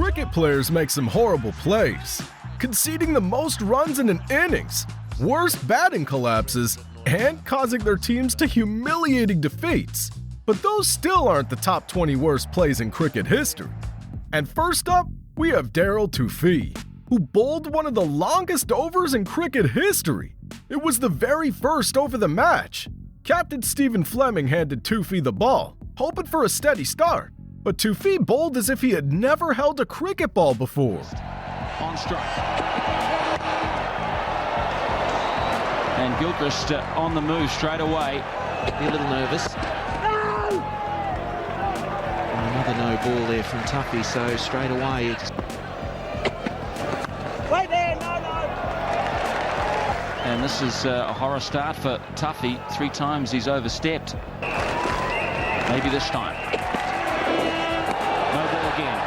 cricket players make some horrible plays, conceding the most runs in an innings, worst batting collapses, and causing their teams to humiliating defeats. But those still aren't the top 20 worst plays in cricket history. And first up, we have Daryl Tufee, who bowled one of the longest overs in cricket history. It was the very first over the match. Captain Stephen Fleming handed Tufee the ball, hoping for a steady start. But Tufee bowled as if he had never held a cricket ball before. On strike. And Gilchrist on the move straight away. Be a little nervous. No! Another no ball there from Tuffy, so straight away it's... Wait there, no. And this is a horror start for Tuffy. 3 times he's overstepped. Maybe this time. No ball again.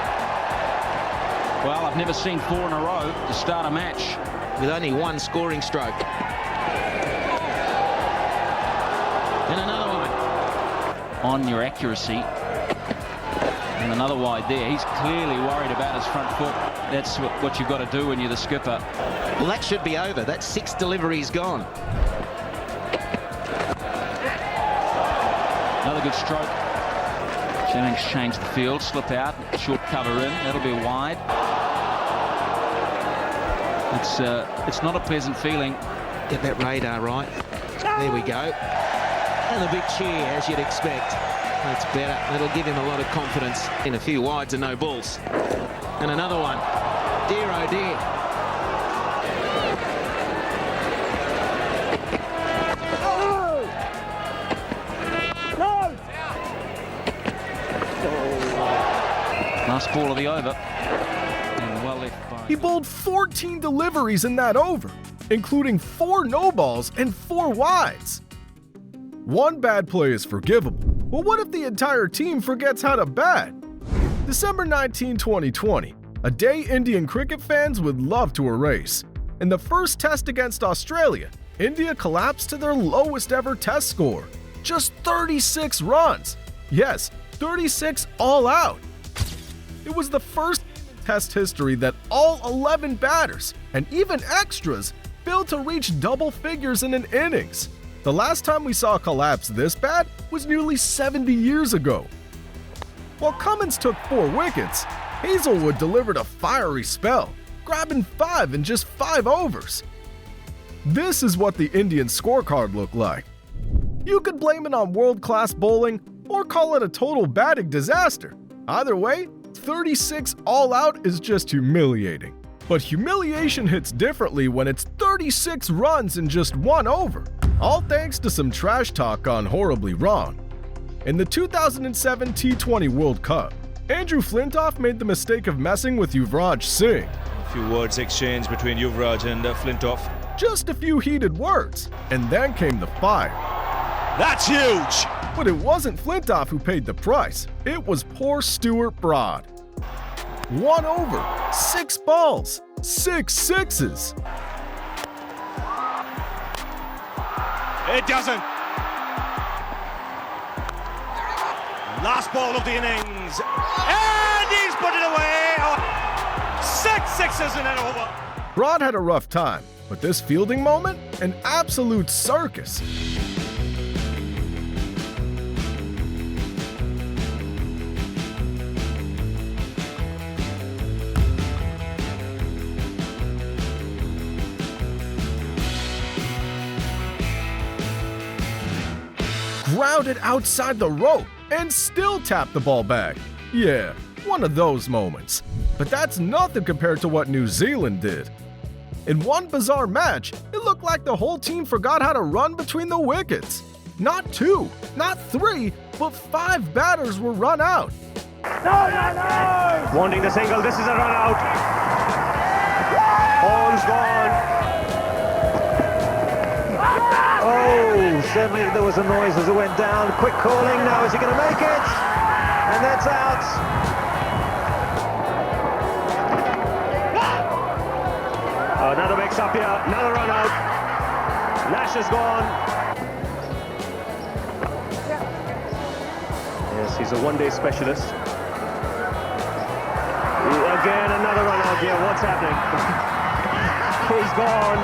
Well, I've never seen 4 in a row to start a match. With only 1 scoring stroke. And another one. On your accuracy. And another wide there. He's clearly worried about his front foot. That's what you've got to do when you're the skipper. Well, that should be over. That's 6 deliveries gone. Another good stroke. Jennings changed the field, slip out, short cover in. That'll be wide. It's not a pleasant feeling. Get that radar right. There we go. And a big cheer, as you'd expect. That's better. That'll give him a lot of confidence. In a few wides and no balls. And another one. Dear, oh dear. Last ball of the over. And well left by... He bowled 14 deliveries in that over, including 4 no balls and 4 wides. One bad play is forgivable, but what if the entire team forgets how to bat? December 19, 2020, a day Indian cricket fans would love to erase. In the first test against Australia, India collapsed to their lowest ever test score, just 36 runs. Yes, 36 all out. It was the first in test history that all 11 batters, and even extras, failed to reach double figures in an innings. The last time we saw a collapse this bad was nearly 70 years ago. While Cummins took 4 wickets, Hazelwood delivered a fiery spell, grabbing 5 in just 5 overs. This is what the Indian scorecard looked like. You could blame it on world-class bowling or call it a total batting disaster. Either way, 36 all out is just humiliating. But humiliation hits differently when it's 36 runs in just 1 over, all thanks to some trash talk gone horribly wrong. In the 2007 T20 World Cup, Andrew Flintoff made the mistake of messing with Yuvraj Singh. A few words exchanged between Yuvraj and Flintoff. Just a few heated words, and then came the fire. That's huge! But it wasn't Flintoff who paid the price. It was poor Stuart Broad. 1 over, 6 balls, 6 sixes. It doesn't. Last ball of the innings. And he's put it away. 6 sixes in that over. Broad had a rough time, but this fielding moment, an absolute circus. Grounded outside the rope and still tapped the ball back. Yeah, one of those moments. But that's nothing compared to what New Zealand did. In one bizarre match, it looked like the whole team forgot how to run between the wickets. Not 2, not 3, but 5 batters were run out. No! Wanting the single, this is a run out. Ball's gone. Oh, certainly there was a noise as it went down. Quick calling, now is he going to make it? And that's out. Another mix up here, another run out. Nash is gone. Yes, he's a one-day specialist. A Again, another run out here. What's happening? He's gone.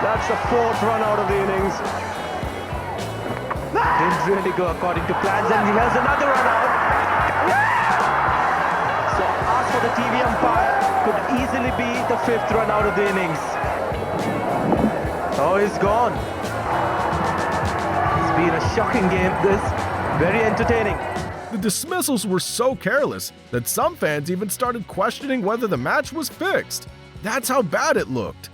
That's the 4th run out of the innings. Didn't really go according to plans, and here's another run out. So, as for the TV umpire, could easily be the 5th run out of the innings. Oh, he's gone. It's been a shocking game, this. Very entertaining. The dismissals were so careless that some fans even started questioning whether the match was fixed. That's how bad it looked.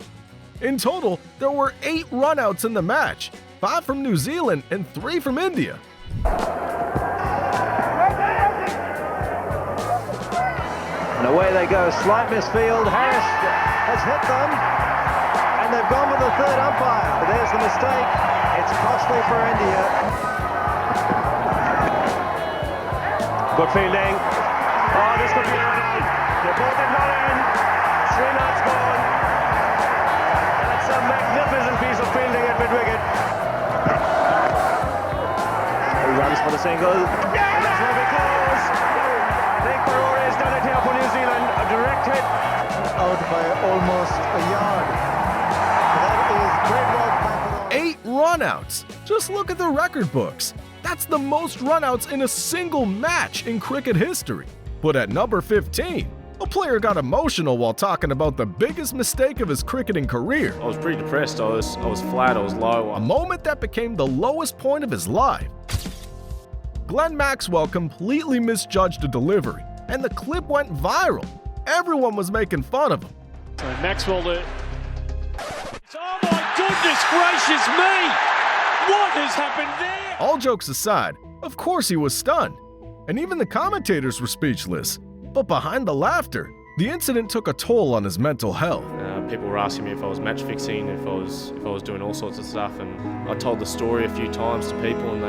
In total, there were 8 runouts in the match, 5 from New Zealand and 3 from India. And away they go. Slight misfield. Harris has hit them. And they've gone with the 3rd umpire. But there's the mistake. It's costly for India. Good fielding. Oh, this could be out. They're both in not in. Srinath's gone. That's a magnificent piece of fielding at mid-wicket. He runs for the single. And that's where we close. I think Perore's done it here for New Zealand. A direct hit. Out by almost a yard. That is great work by Perore. 8 runouts. Just look at the record books. That's the most runouts in a single match in cricket history. But at number 15, a player got emotional while talking about the biggest mistake of his cricketing career. I was pretty depressed. I was flat, I was low. A moment that became the lowest point of his life. Glenn Maxwell completely misjudged a delivery, and the clip went viral. Everyone was making fun of him. So Maxwell oh my goodness gracious me! What has happened there? All jokes aside, of course he was stunned, and even the commentators were speechless. But behind the laughter, the incident took a toll on his mental health. People were asking me if I was match fixing, if I was doing all sorts of stuff, and I told the story a few times to people, and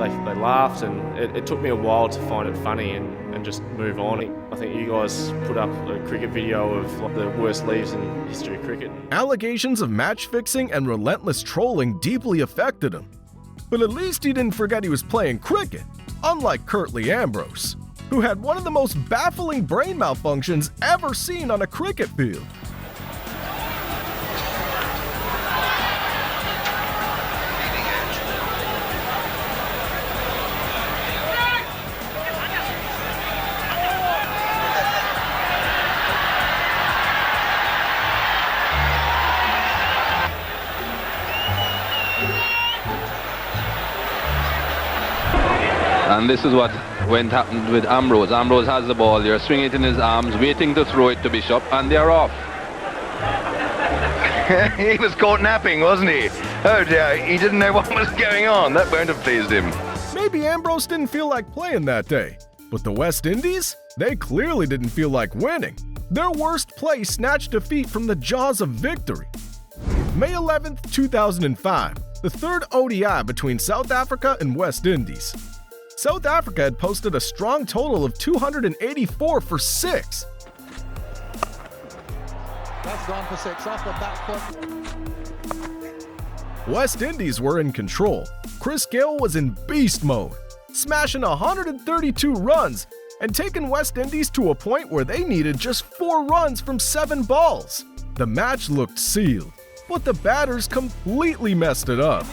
they laughed, and it took me a while to find it funny and just move on. I think you guys put up a cricket video of like the worst leaves in history of cricket. Allegations of match fixing and relentless trolling deeply affected him. But at least he didn't forget he was playing cricket, unlike Curtly Ambrose, who had one of the most baffling brain malfunctions ever seen on a cricket field. And this is what happened with Ambrose. Ambrose has the ball, you're swinging it in his arms, waiting to throw it to Bishop, and they're off. He was caught napping, wasn't he? Oh dear, he didn't know what was going on. That won't have pleased him. Maybe Ambrose didn't feel like playing that day, but the West Indies? They clearly didn't feel like winning. Their worst play snatched defeat from the jaws of victory. May 11th, 2005, the 3rd ODI between South Africa and West Indies. South Africa had posted a strong total of 284 for 6. That's gone for 6 off the back foot. West Indies were in control. Chris Gayle was in beast mode, smashing 132 runs and taking West Indies to a point where they needed just 4 runs from 7 balls. The match looked sealed, but the batters completely messed it up.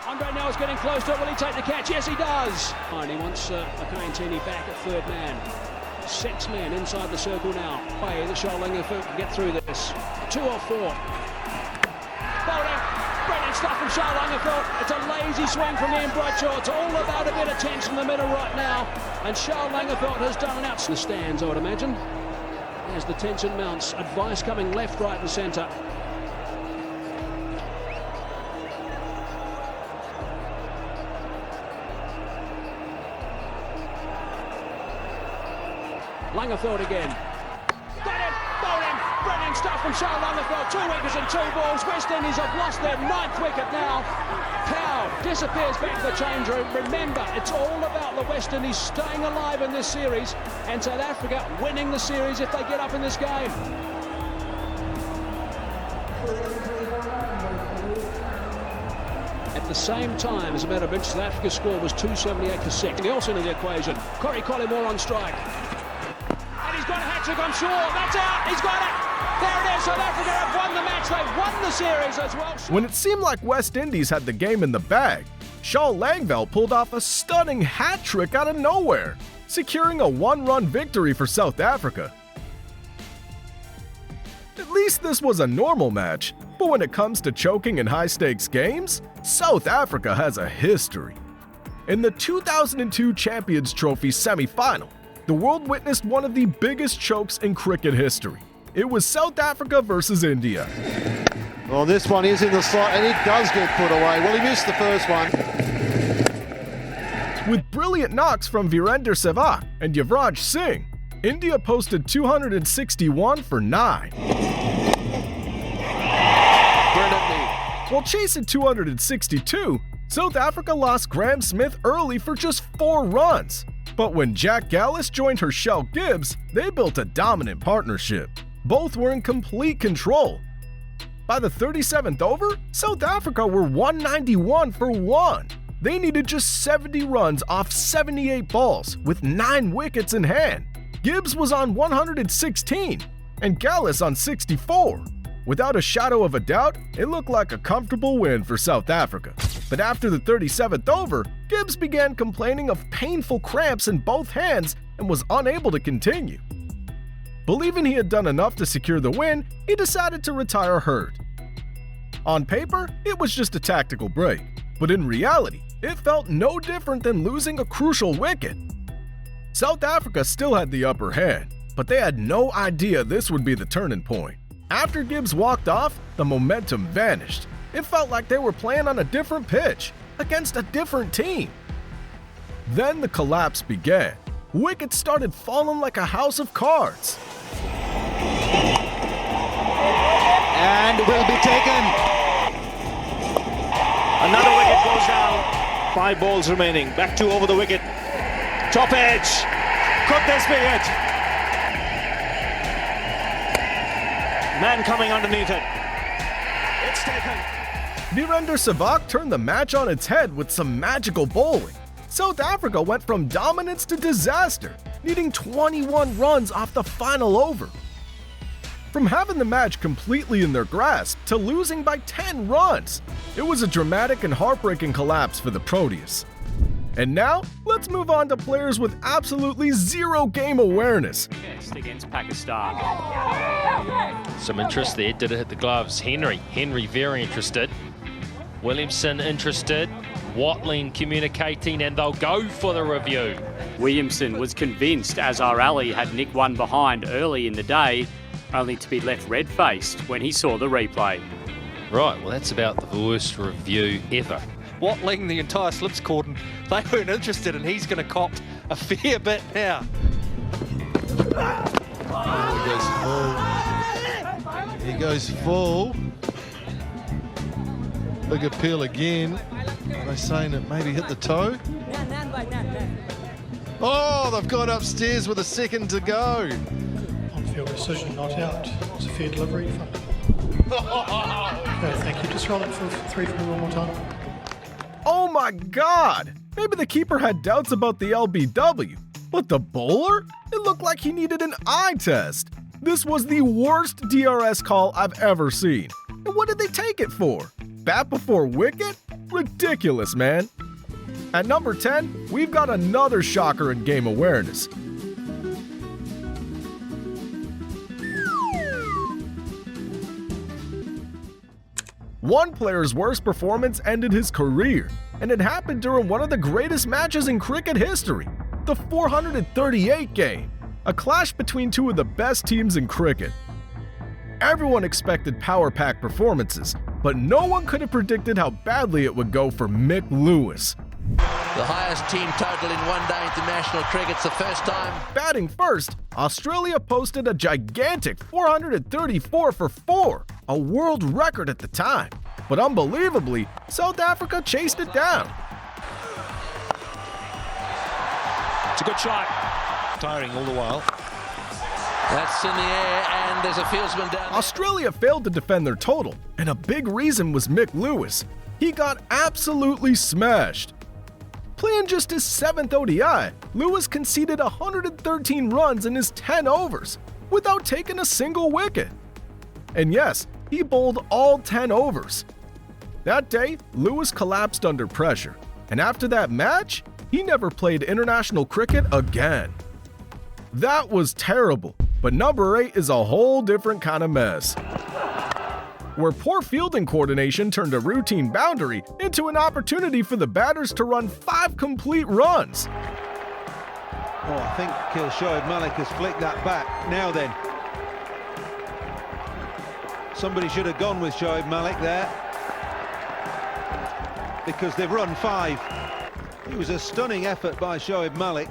Andre Nell's getting close to it. Will he take the catch? Yes, he does. And he wants Akayantini back at 3rd man. 6 men inside the circle now. Way the Shoalinga can get through this. 2 or 4. Bowling. Brilliant stuff from Shoalinga. It's a lazy swing from Ian Bradshaw. It's all about a bit of tension in the middle right now. And Shoalinga has done an out in the stands, I would imagine. As the tension mounts. Advice coming left, right and centre. Langefeld again. Got it! Bowling! Brilliant stuff from Charles Langefeld. 2 wickets and 2 balls. West Indies have lost their 9th wicket now. Cow disappears back to the change room. Remember, it's all about the West Indies staying alive in this series and South Africa winning the series if they get up in this game. At the same time, as a matter of fact, South Africa's score was 278 for 6. Nielsen in the equation. Corey Collymore on strike. And he's got a hat hat-trick, I'm sure. That's out. He's got it. There it is. South Africa have won the match. They've won the series as well. When it seemed like West Indies had the game in the bag, Shaw Langveld pulled off a stunning hat-trick out of nowhere, securing a one-run victory for South Africa. At least this was a normal match, but when it comes to choking in high-stakes games, South Africa has a history. In the 2002 Champions Trophy semi-final, the world witnessed one of the biggest chokes in cricket history. It was South Africa versus India. Well, this one is in the slot, and it does get put away. Well, he missed the first one. With brilliant knocks from Virender Sehwag and Yuvraj Singh, India posted 261 for 9. While chasing 262, South Africa lost Graham Smith early for just 4 runs. But when Jack Gallis joined Herschel Gibbs, they built a dominant partnership. Both were in complete control. By the 37th over, South Africa were 191 for 1. They needed just 70 runs off 78 balls with 9 wickets in hand. Gibbs was on 116 and Gallis on 64. Without a shadow of a doubt, it looked like a comfortable win for South Africa. But after the 37th over, Gibbs began complaining of painful cramps in both hands and was unable to continue. Believing he had done enough to secure the win, he decided to retire hurt. On paper, it was just a tactical break, but in reality, it felt no different than losing a crucial wicket. South Africa still had the upper hand, but they had no idea this would be the turning point. After Gibbs walked off, the momentum vanished. It felt like they were playing on a different pitch, against a different team. Then the collapse began. Wickets started falling like a house of cards. And will be taken. Another wicket goes down. 5 balls remaining. Back 2 over the wicket. Top edge. Could this be it? Man coming underneath it. It's taken. Virender Sehwag turned the match on its head with some magical bowling. South Africa went from dominance to disaster, needing 21 runs off the final over. From having the match completely in their grasp to losing by 10 runs, it was a dramatic and heartbreaking collapse for the Proteas. And now, let's move on to players with absolutely zero game awareness. Against Pakistan. Some interest there. Did it hit the gloves? Henry very interested. Williamson interested. Watling communicating, and they'll go for the review. Williamson was convinced Azhar Ali had nicked one behind early in the day, only to be left red-faced when he saw the replay. Right, well that's about the worst review ever. Watling, the entire slips cordon, they weren't interested, and he's going to cop a fair bit now. Oh, he goes full. Big appeal again. Are they saying it maybe hit the toe? Oh, they've gone upstairs with a second to go. On-field decision, not out. It's a fair delivery. Thank you. Just roll it for 3 for one more time. Oh my God! Maybe the keeper had doubts about the LBW, but the bowler? It looked like he needed an eye test. This was the worst DRS call I've ever seen. And what did they take it for? Bat before wicket? Ridiculous, man. At number 10, we've got another shocker in game awareness. One player's worst performance ended his career, and it happened during one of the greatest matches in cricket history, the 438 game, a clash between 2 of the best teams in cricket. Everyone expected power-packed performances, but no one could have predicted how badly it would go for Mick Lewis. The highest team total in one-day international cricket's the first time. Batting first, Australia posted a gigantic 434 for 4, a world record at the time. But unbelievably, South Africa chased it down. It's a good shot. Tiring all the while. That's in the air, and there's a fieldsman down there. Australia failed to defend their total, and a big reason was Mick Lewis. He got absolutely smashed. Playing just his 7th ODI, Lewis conceded 113 runs in his 10 overs, without taking a single wicket. And yes, he bowled all 10 overs. That day, Lewis collapsed under pressure, and after that match, he never played international cricket again. That was terrible, but number 8 is a whole different kind of mess, where poor fielding coordination turned a routine boundary into an opportunity for the batters to run 5 complete runs. Oh, I think Shoaib Malik has flicked that back. Now then. Somebody should have gone with Shoaib Malik there, because they've run 5. It was a stunning effort by Shoaib Malik.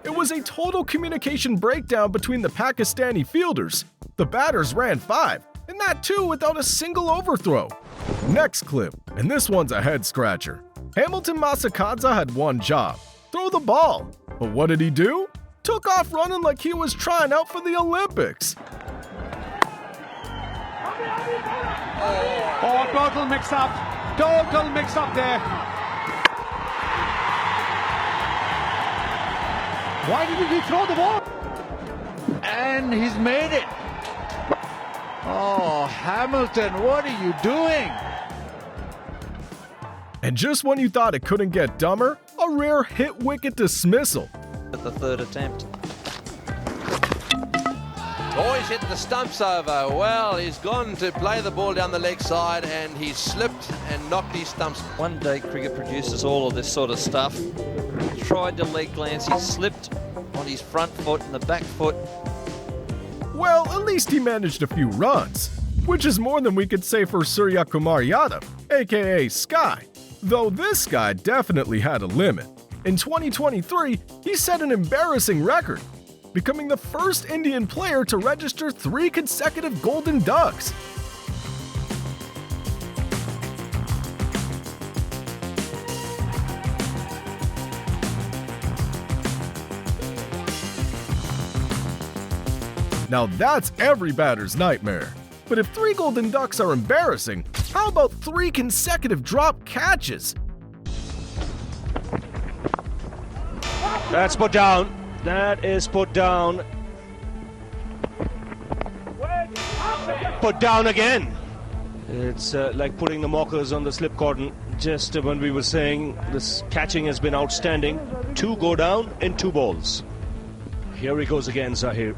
It was a total communication breakdown between the Pakistani fielders. The batters ran 5, and that too without a single overthrow. Next clip, and this one's a head-scratcher. Hamilton Masakadza had one job: throw the ball. But what did he do? Took off running like he was trying out for the Olympics. Oh, total mix-up. Total mix-up there. Why didn't he throw the ball? And he's made it. Oh, Hamilton, what are you doing? And just when you thought it couldn't get dumber, a rare hit wicket dismissal. At the third attempt. Oh, he's hit the stumps over. Well, he's gone to play the ball down the leg side and he's slipped and knocked his stumps. One day cricket produces all of this sort of stuff. He tried to leg glance, he slipped on his front foot and the back foot. Well, at least he managed a few runs, which is more than we could say for Surya Kumar Yadav, aka Sky. Though this guy definitely had a limit. In 2023, he set an embarrassing record, becoming the first Indian player to register 3 consecutive Golden Ducks. Now that's every batter's nightmare. But if 3 Golden Ducks are embarrassing, how about 3 consecutive drop catches? That's put down. That is put down. Put down again. It's like putting the mockers on the slip cordon. Just when we were saying this catching has been outstanding. 2 go down in 2 balls. Here he goes again, Zahir.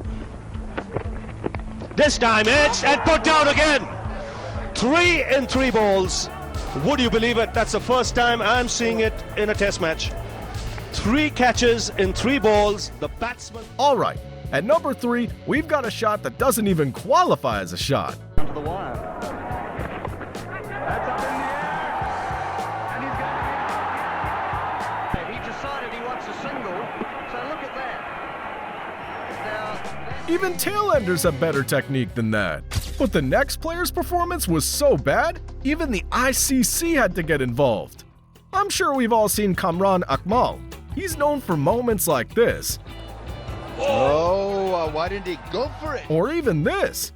This time it's and put down again. 3 in 3 balls. Would you believe it? That's the first time I'm seeing it in a test match. 3 catches in 3 balls. The batsman. All right, at number 3, we've got a shot that doesn't even qualify as a shot. Onto the wire. That's up in the air. And he's going to. He decided he wants a single. So look at that. Now, even tailenders have better technique than that. But the next player's performance was so bad, even the ICC had to get involved. I'm sure we've all seen Kamran Akmal. He's known for moments like this. Oh, why didn't he go for it? Or even this.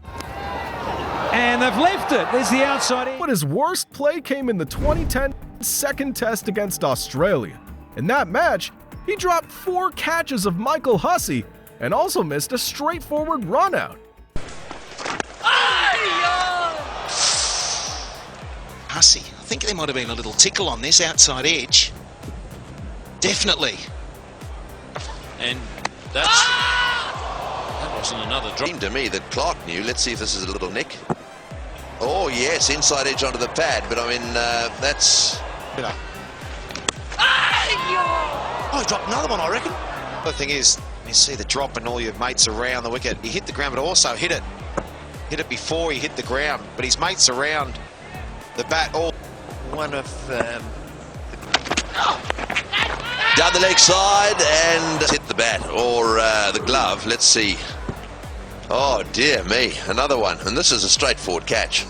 And they've left it. There's the outside in. But his worst play came in the 2010 second test against Australia. In that match, he dropped 4 catches of Michael Hussey and also missed a straightforward run-out. Hussey, I think there might have been a little tickle on this outside edge. Definitely. And that wasn't another drop. Seemed to me that Clark knew. Let's see if this is a little nick. Oh yes, inside edge onto the pad, but I mean that's. Oh, he dropped another one, I reckon. The thing is, you see the drop and all your mates around the wicket. He hit the ground, but also hit it. Hit it before he hit the ground, but his mates around the bat all. One of down the leg side and hit the bat or the glove. Let's see. Oh dear me, another one, and this is a straightforward catch.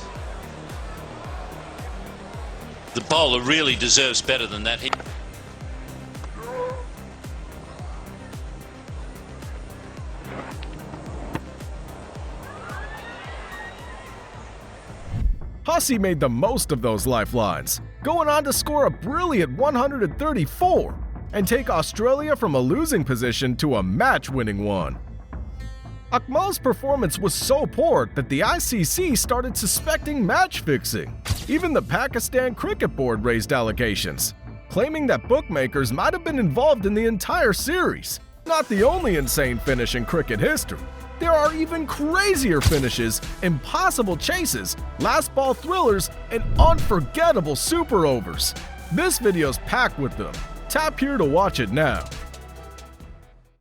The bowler really deserves better than that. Hussey made the most of those lifelines, going on to score a brilliant 134 and take Australia from a losing position to a match-winning one. Akmal's performance was so poor that the ICC started suspecting match fixing. Even the Pakistan Cricket Board raised allegations, claiming that bookmakers might have been involved in the entire series. Not the only insane finish in cricket history. There are even crazier finishes, impossible chases, last ball thrillers, and unforgettable super overs. This video's packed with them. Tap here to watch it now.